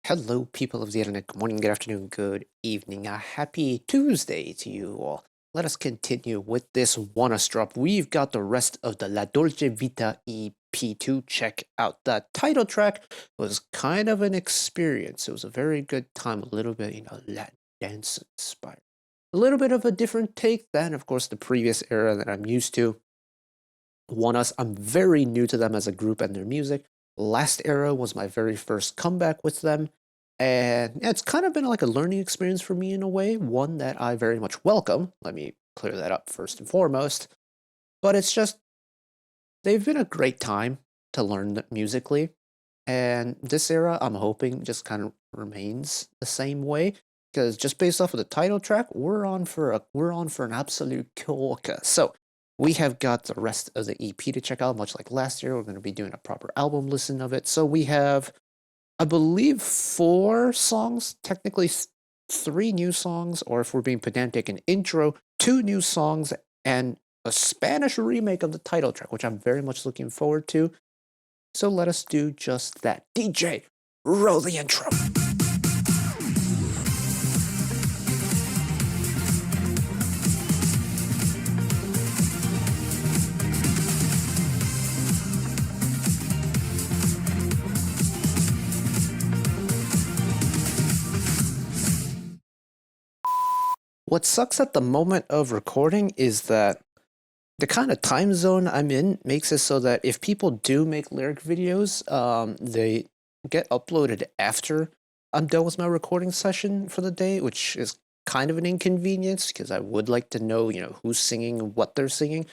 Hello, people of the internet. Good morning, good afternoon, good evening. A happy Tuesday to you all. Let us continue with this ONEUS drop. We've got the rest of the La Dolce Vita EP to check out. That title track was kind of an experience. It was a very good time, a little bit, Latin dance inspired. A little bit of a different take than, of course, the previous era that I'm used to. ONEUS, I'm very new to them as a group and their music. Last era was my very first comeback with them. And yeah, it's kind of been like a learning experience for me in a way, one that I very much welcome. Let me clear that up first and foremost. But it's just, they've been a great time to learn musically. And this era, I'm hoping, just kind of remains the same way. Because just based off of the title track, we're on for an absolute corker. So we have got the rest of the EP to check out, much like last year. We're going to be doing a proper album listen of it. So we have, I believe, 4 songs, technically 3 new songs, or if we're being pedantic, an intro, 2 new songs, and a Spanish remake of the title track, which I'm very much looking forward to. So let us do just that. DJ, roll the intro. What sucks at the moment of recording is that the kind of time zone I'm in makes it so that if people do make lyric videos, they get uploaded after I'm done with my recording session for the day, which is kind of an inconvenience because I would like to know, who's singing, what they're singing,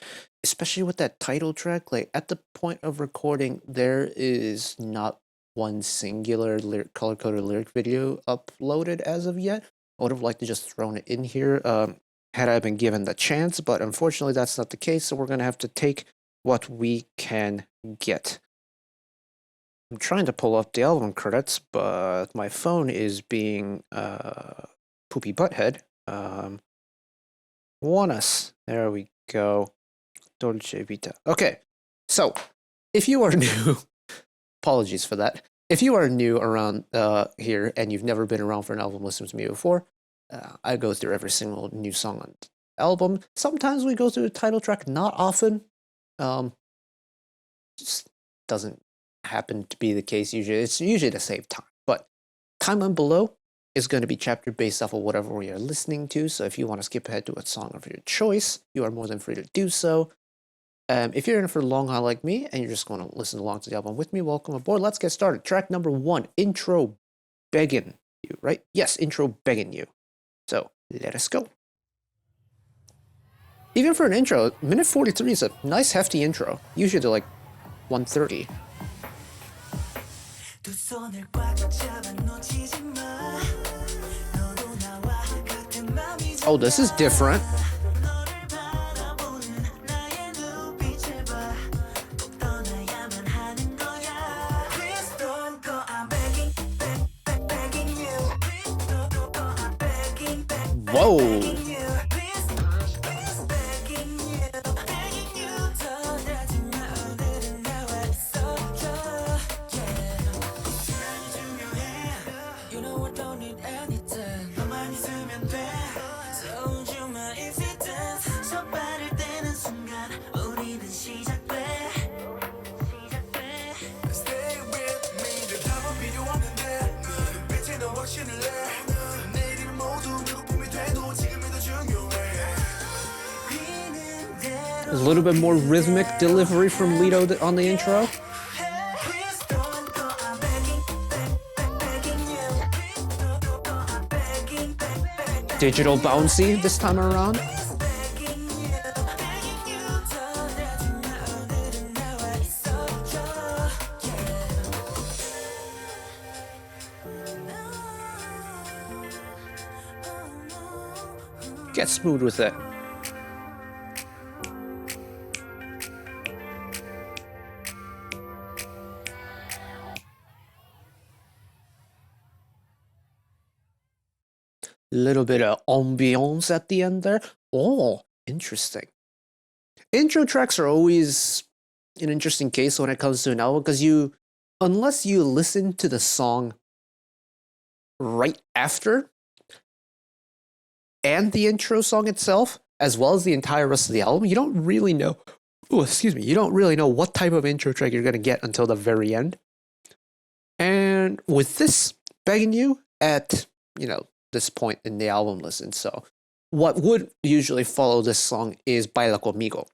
especially with that title track. Like at the point of recording, there is not one singular color-coded lyric video uploaded as of yet. I would have liked to just thrown it in here had I been given the chance, but unfortunately that's not the case, so we're going to have to take what we can get. I'm trying to pull up the album credits, but my phone is being poopy butthead. ONEUS. There we go. Dolce Vita. Okay, so if you are new, apologies for that. If you are new around here and you've never been around for an album listening to me before, I go through every single new song on the album. Sometimes we go through the title track, not often. Just doesn't happen to be the case usually. It's usually to save time. But timeline below is going to be chapter based off of whatever we are listening to. So if you want to skip ahead to a song of your choice, you are more than free to do so. If you're in for the long haul like me and you're just going to listen along to the album with me, welcome aboard. Let's get started. Track number 1, intro, Beggin You, right? Yes, intro, Beggin You. So let us go. Even for an intro, minute 43 is a nice hefty intro. Usually they're like 130. Oh, this is different. Whoa. A little bit more rhythmic delivery from Lito on the intro. Digital bouncy this time around. Get smooth with it. Little bit of ambiance at the end there. Oh, interesting. Intro tracks are always an interesting case when it comes to an album because unless you listen to the song right after and the intro song itself, as well as the entire rest of the album, you don't really know. Oh, excuse me. You don't really know what type of intro track you're going to get until the very end. And with this, Beggin You at, this point in the album listen. So what would usually follow this song is Baila Conmigo.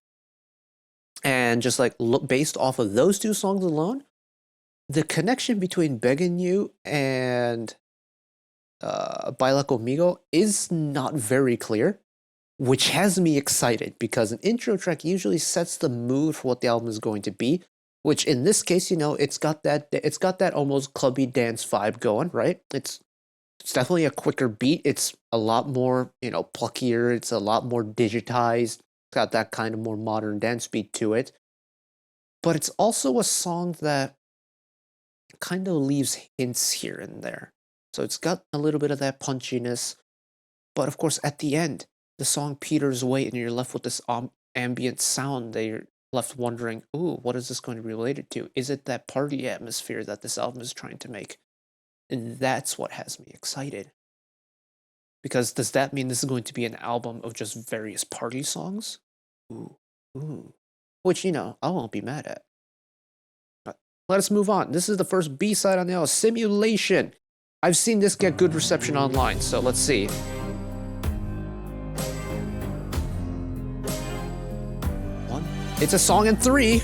And just like based off of those two songs alone, the connection between Beggin You and Baila Conmigo is not very clear, which has me excited because an intro track usually sets the mood for what the album is going to be. Which in this case, it's got that almost clubby dance vibe going, right? It's definitely a quicker beat. It's a lot more, pluckier. It's a lot more digitized. It's got that kind of more modern dance beat to it. But it's also a song that kind of leaves hints here and there. So it's got a little bit of that punchiness. But of course, at the end, the song peters away and you're left with this ambient sound that you're left wondering, ooh, what is this going to be related to? Is it that party atmosphere that this album is trying to make? And that's what has me excited. Because does that mean this is going to be an album of just various party songs? Ooh. Which, I won't be mad at. But let us move on. This is the first B-side on the album, Simulation. I've seen this get good reception online, so let's see. It's a song in 3.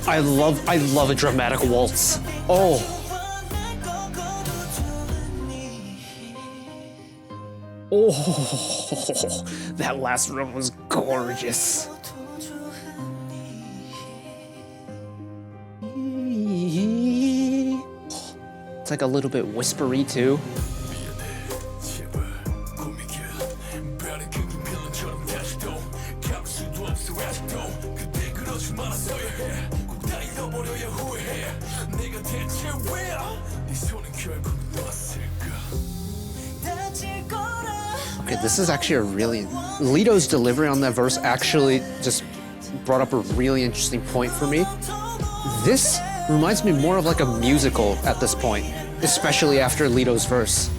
I love a dramatic waltz. Oh. Oh, that last run was gorgeous. It's like a little bit whispery too. Okay, this is actually a really... Lito's delivery on that verse actually just brought up a really interesting point for me. This reminds me more of like a musical at this point, especially after Lito's verse.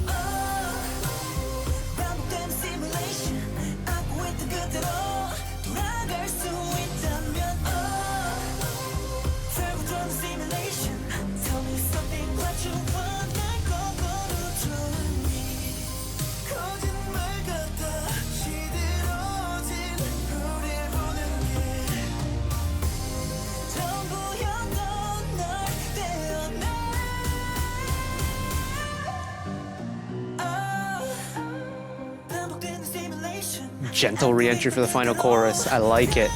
Gentle re-entry for the final chorus. I like it.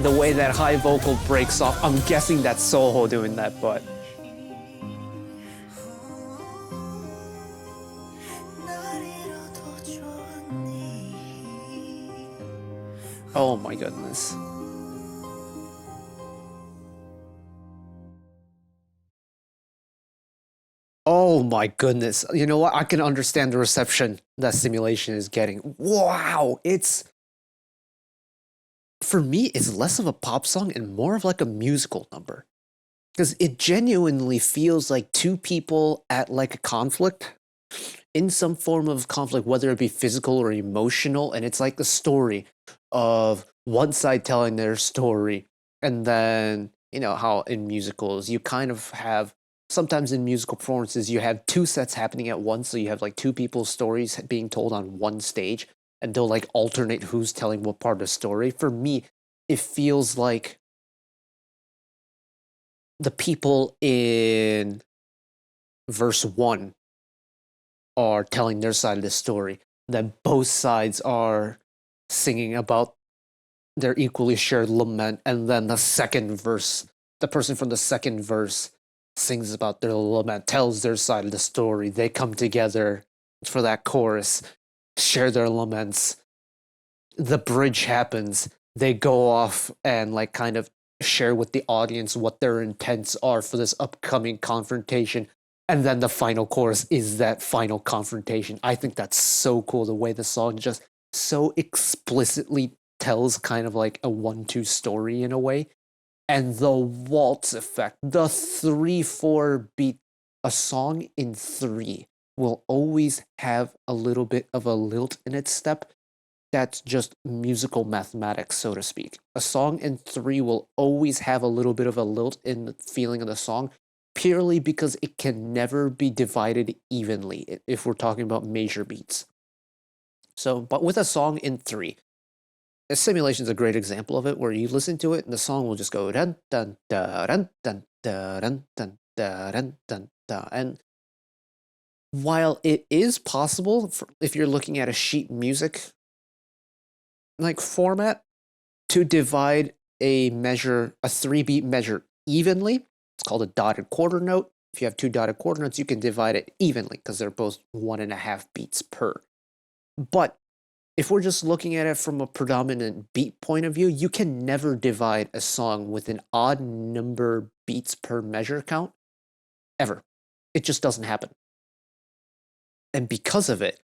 The way that high vocal breaks off, I'm guessing that's Soho doing that, but... Oh my goodness. Oh my goodness. You know what? I can understand the reception that Simulation is getting. Wow! For me, it's less of a pop song and more of like a musical number. Because it genuinely feels like two people at like a conflict, in some form of conflict, whether it be physical or emotional, and it's like the story of one side telling their story, and then, how in musicals you kind of have sometimes in musical performances, you have two sets happening at once. So you have like two people's stories being told on one stage, and they'll like alternate who's telling what part of the story. For me, it feels like the people in verse 1 are telling their side of the story, then both sides are singing about their equally shared lament, and then the second verse, the person from the second verse sings about their lament, tells their side of the story. They come together for that chorus, share their laments. The bridge happens. They go off and like kind of share with the audience what their intents are for this upcoming confrontation. And then the final chorus is that final confrontation. I think that's so cool, the way the song just so explicitly tells kind of like a 1-2 story in a way. And the waltz effect, the 3/4 beat, a song in 3 will always have a little bit of a lilt in its step. That's just musical mathematics, so to speak. A song in 3 will always have a little bit of a lilt in the feeling of the song, purely because it can never be divided evenly if we're talking about major beats. So, but with a song in 3, Simulation's a great example of it, where you listen to it and the song will just go dun dun dun dun dun dun dun dun dun. And while it is possible, if you're looking at a sheet music like format, to divide a measure, a 3-beat measure evenly, it's called a dotted quarter note. If you have 2 dotted quarter notes, you can divide it evenly because they're both 1.5 beats per. But if we're just looking at it from a predominant beat point of view, you can never divide a song with an odd number beats per measure count, ever. It just doesn't happen. And because of it,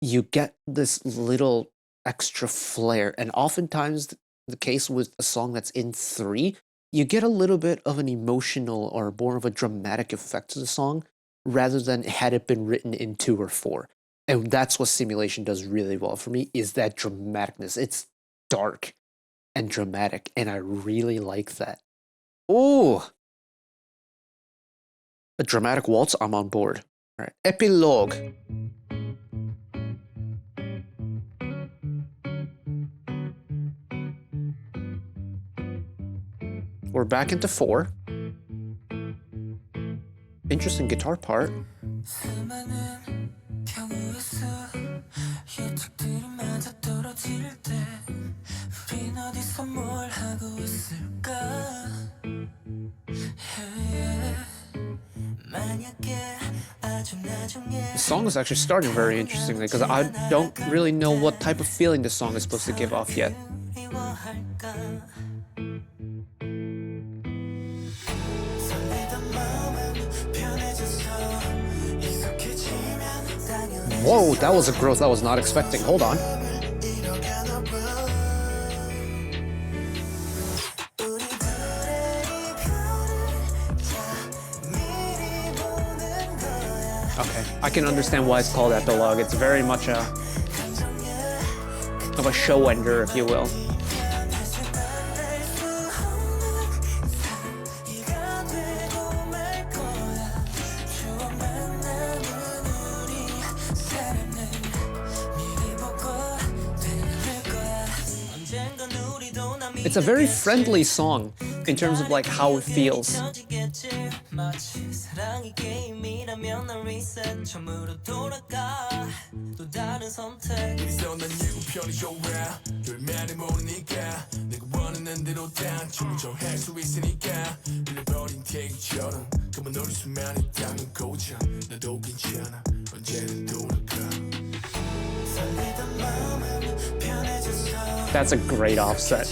you get this little extra flair. And oftentimes, the case with a song that's in 3, you get a little bit of an emotional or more of a dramatic effect to the song, rather than had it been written in 2 or 4. And that's what Simulation does really well for me, is that dramaticness. It's dark and dramatic, and I really like that. Ooh! A dramatic waltz, I'm on board. All right, Epilogue. We're back into 4. Interesting guitar part. The song is actually starting very interestingly, because I don't really know what type of feeling the song is supposed to give off yet. Whoa, that was a growth I was not expecting. Hold on. Okay, I can understand why it's called Epilogue. It's very much of a show ender, if you will. It's a very friendly song in terms of like how it feels. That's a great offset,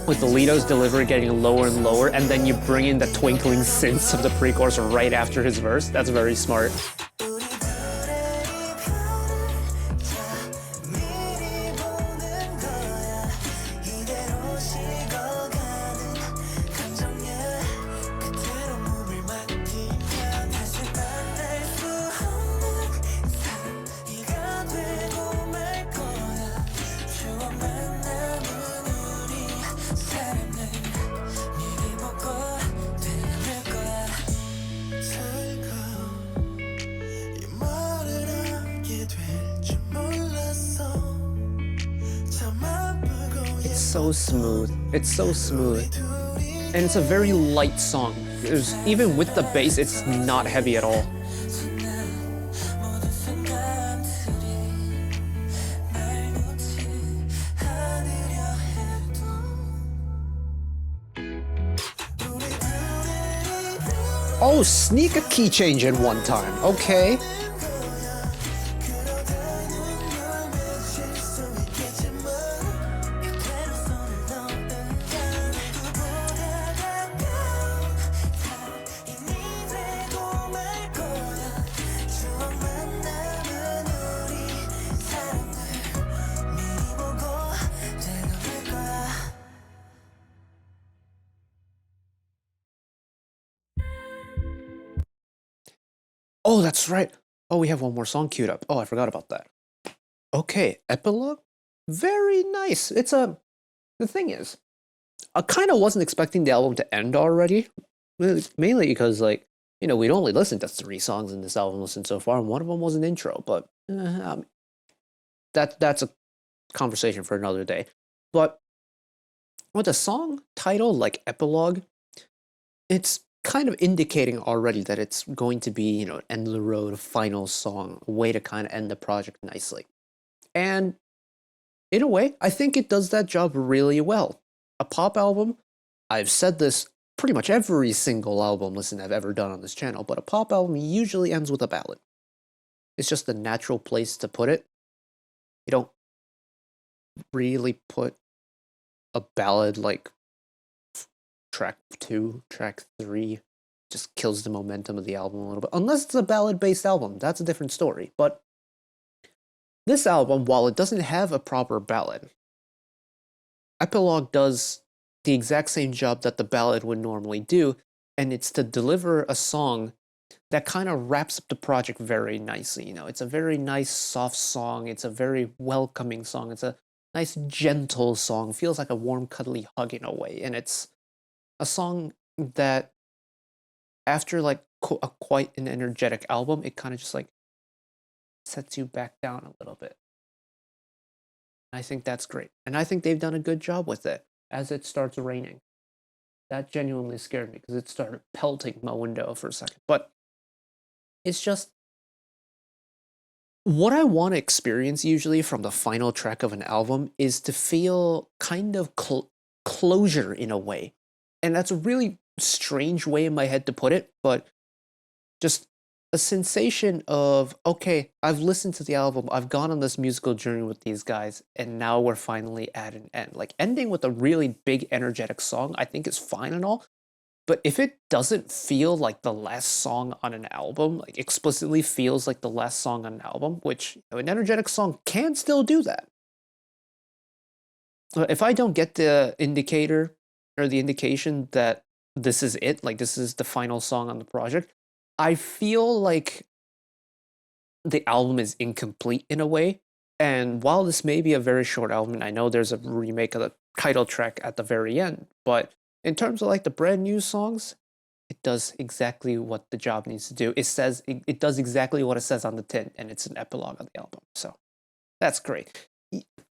with the Lito's delivery getting lower and lower, and then you bring in the twinkling synths of the pre-chorus right after his verse. That's very smart. so smooth. It's so smooth. And it's a very light song. Even with the bass, it's not heavy at all. Oh, sneak a key change in one time. Okay. Oh, that's right. Oh, we have one more song queued up. Oh, I forgot about that. Okay, Epilogue? Very nice. The thing is, I kind of wasn't expecting the album to end already. Mainly because, like, we'd only listened to 3 songs in this album listened so far, and one of them was an intro, but that's a conversation for another day. But with a song title like Epilogue, it's kind of indicating already that it's going to be, end of the road, final song, a way to kind of end the project nicely. And in a way, I think it does that job really well. A pop album, I've said this pretty much every single album listen I've ever done on this channel, but a pop album usually ends with a ballad. It's just the natural place to put it. You don't really put a ballad like track 2, track 3, just kills the momentum of the album a little bit. Unless it's a ballad-based album, that's a different story. But this album, while it doesn't have a proper ballad, Epilogue does the exact same job that the ballad would normally do, and it's to deliver a song that kind of wraps up the project very nicely. It's a very nice, soft song. It's a very welcoming song. It's a nice, gentle song. Feels like a warm, cuddly hug in a way. And it's a song that, after like quite an energetic album, it kind of just like sets you back down a little bit. I think that's great. And I think they've done a good job with it as it starts raining. That genuinely scared me because it started pelting my window for a second. But it's just what I want to experience usually from the final track of an album is to feel kind of closure in a way. And that's a really strange way in my head to put it, but just a sensation of, okay, I've listened to the album, I've gone on this musical journey with these guys, and now we're finally at an end. Like, ending with a really big, energetic song, I think is fine and all, but if it doesn't feel like the last song on an album, like explicitly feels like the last song on an album, which an energetic song can still do that. If I don't get the indicator or the indication that this is it, like this is the final song on the project, I feel like the album is incomplete in a way. And while this may be a very short album, and I know there's a remake of the title track at the very end, but in terms of like the brand new songs, it does exactly what the job needs to do. It does exactly what it says on the tin, and it's an epilogue of the album. So that's great.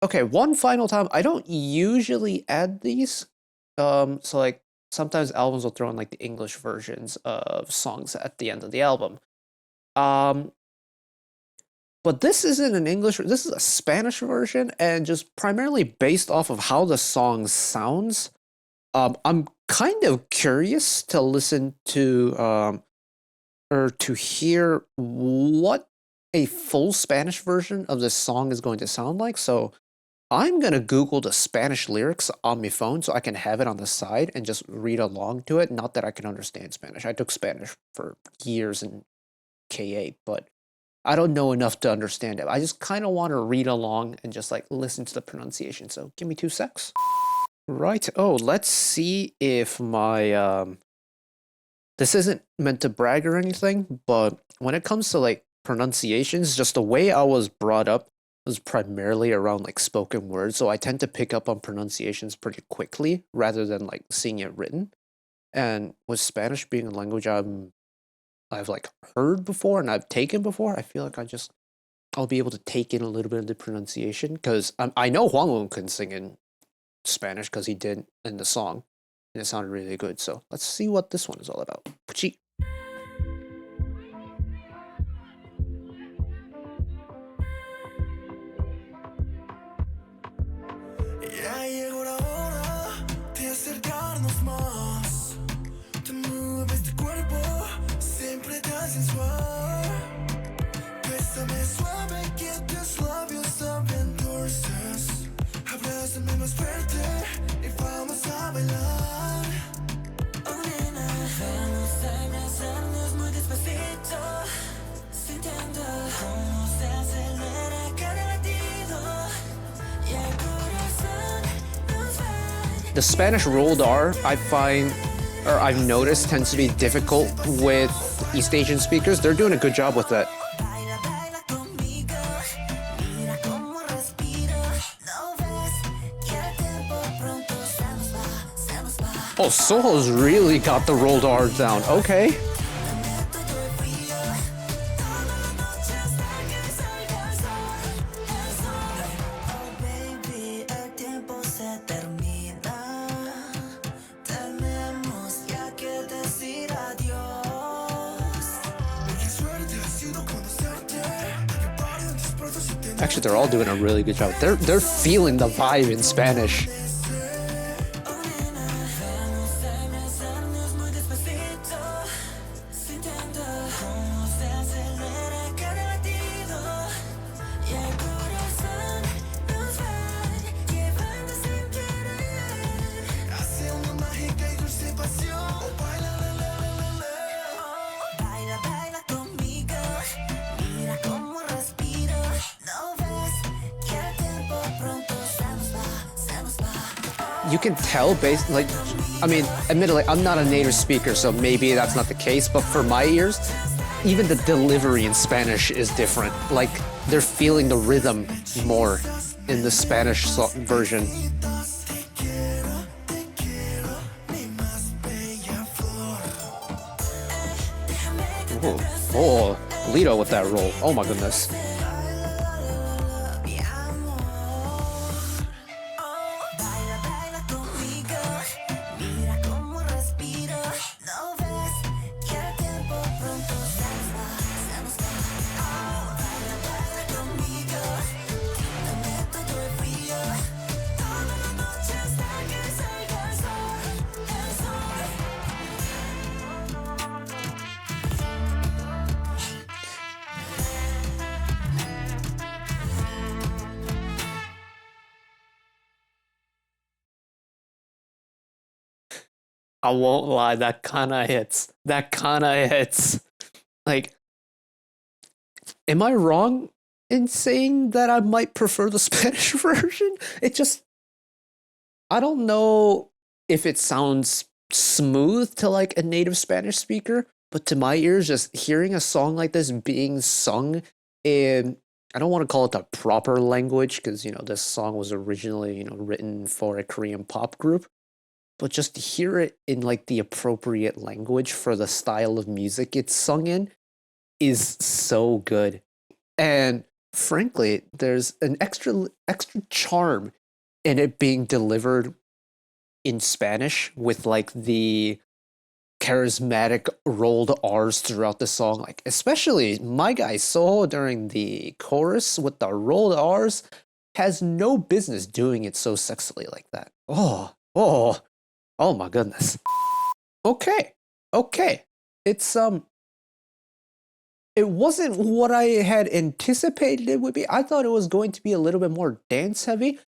Okay, one final time. I don't usually add these. So like sometimes albums will throw in like the English versions of songs at the end of the album. But this isn't an English, this is a Spanish version, and just primarily based off of how the song sounds. I'm kind of curious to listen to or to hear what a full Spanish version of this song is going to sound like. So I'm gonna Google the Spanish lyrics on my phone so I can have it on the side and just read along to it. Not that I can understand Spanish. I took Spanish for years in K8, but I don't know enough to understand it. I just kind of want to read along and just like listen to the pronunciation. So give me 2 secs. Right. Oh, let's see if my this isn't meant to brag or anything, but when it comes to like pronunciations, just the way I was brought up was primarily around like spoken words, so I tend to pick up on pronunciations pretty quickly rather than like seeing it written. And with Spanish being a language I've like heard before and I've taken before, I feel like I'll be able to take in a little bit of the pronunciation because I know Huang Wen can sing in Spanish because he did in the song, and it sounded really good. So let's see what this one is all about. Puchi. Ya llegó la hora de acercarnos más. Te mueves tu cuerpo, siempre tan sensual. Bésame suave que tus labios saben dulces. Abrázame más fuerte y vamos a bailar. Oh nena, vamos a abrazarnos muy despacito, sintiendo cómo se acelera cada latido. Y el corazón nos va. The Spanish rolled R, I find, or I've noticed, tends to be difficult with East Asian speakers. They're doing a good job with that. Baila, baila conmigo, mira cómo respiro. No ves que el tiempo pronto se nos va. Oh, Soho's really got the rolled R down. Okay. Te meto yo el frío, toda la noche hasta que salga el sol. Oh baby, el tiempo se termina. Tenemos ya que decir adiós. Qué suerte ha sido conocerte. Que pare antes pronto si te Actually, they're all doing a really good job. They're feeling the vibe in Spanish. Oh nena, vamos a abrazarnos muy despacito, sintiendo cómo se acelera cada latido. Y el corazón nos va llevando sin querer hacia una mágica y dulce pasión. Oh, baila, la, la, la, la, la. Baila, baila conmigo, mira cómo respiro. No ves que el tiempo pronto se nos va. You can tell based, like, I mean, admittedly, I'm not a native speaker, so maybe that's not the case, but for my ears, even the delivery in Spanish is different. Like, they're feeling the rhythm more in the Spanish version. Oh, Lito with that roll. Oh my goodness. Baila, baila conmigo, mira cómo respiro. No ves que el tiempo pronto se nos va. Baila, baila conmigo, te meto yo el frío. Toda la noche hasta que salga el sol. I won't lie, that kinda hits. That kinda hits. Like, am I wrong in saying that I might prefer the Spanish version? It just, I don't know if it sounds smooth to like a native Spanish speaker, but to my ears, just hearing a song like this being sung in, I don't want to call it the proper language because, you know, this song was originally, you know, written for a Korean pop group, but just to hear it in like the appropriate language for the style of music it's sung in is so good. And frankly, there's an extra charm in it being delivered in Spanish with like the charismatic rolled R's throughout the song. Like especially my guy Soho during the chorus with the rolled R's has no business doing it so sexily like that. Oh my goodness. Okay. It's it wasn't what I had anticipated it would be. I thought it was going to be a little bit more dance heavy.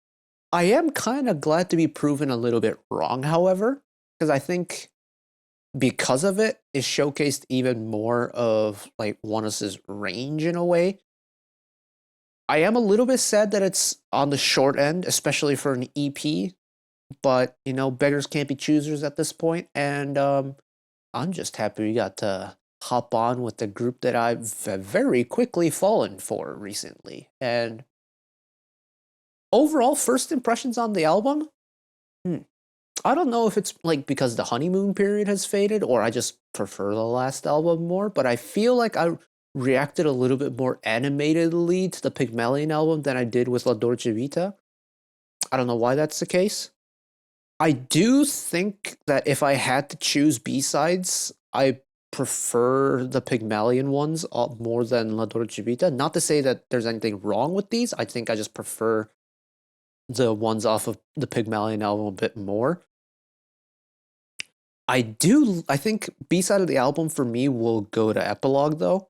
I am kind of glad to be proven a little bit wrong, however, because I think because of it, it showcased even more of like ONEUS' range in a way. I am a little bit sad that it's on the short end, especially for an EP, but you know, beggars can't be choosers at this point, and I'm just happy we got to hop on with the group that I've very quickly fallen for recently. And overall, first impressions on the album, I don't know if it's like because the honeymoon period has faded or I just prefer the last album more, but I feel like I reacted a little bit more animatedly to the Pygmalion album than I did with La Dolce Vita. I don't know why that's the case, I do think that if I had to choose B-sides, I prefer the Pygmalion ones more than La Dolce Vita. Not to say that there's anything wrong with these. I think I just prefer the ones off of the Pygmalion album a bit more. I think B-side of the album for me will go to Epilogue though.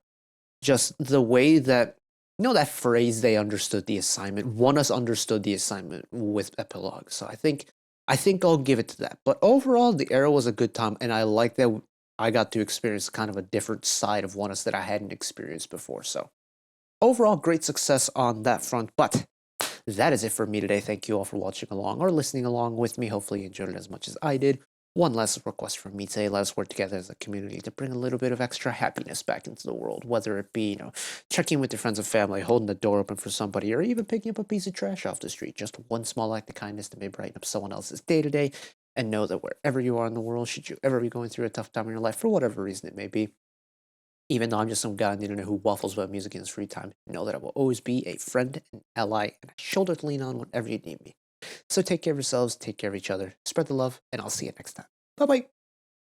Just the way that that phrase they understood the assignment. ONEUS understood the assignment with Epilogue. So I think I'll give it to that. But overall, the era was a good time, and I like that I got to experience kind of a different side of ONEUS that I hadn't experienced before. So overall, great success on that front. But that is it for me today. Thank you all for watching along or listening along with me. Hopefully you enjoyed it as much as I did. One last request from me today. Let us work together as a community to bring a little bit of extra happiness back into the world, whether it be, checking with your friends and family, holding the door open for somebody, or even picking up a piece of trash off the street. Just one small act of kindness that may brighten up someone else's day to day. And know that wherever you are in the world, should you ever be going through a tough time in your life, for whatever reason it may be, even though I'm just some guy on the internet who waffles about music in his free time, know that I will always be a friend, an ally, and a shoulder to lean on whenever you need me. So take care of yourselves, take care of each other, spread the love, and I'll see you next time. Bye bye.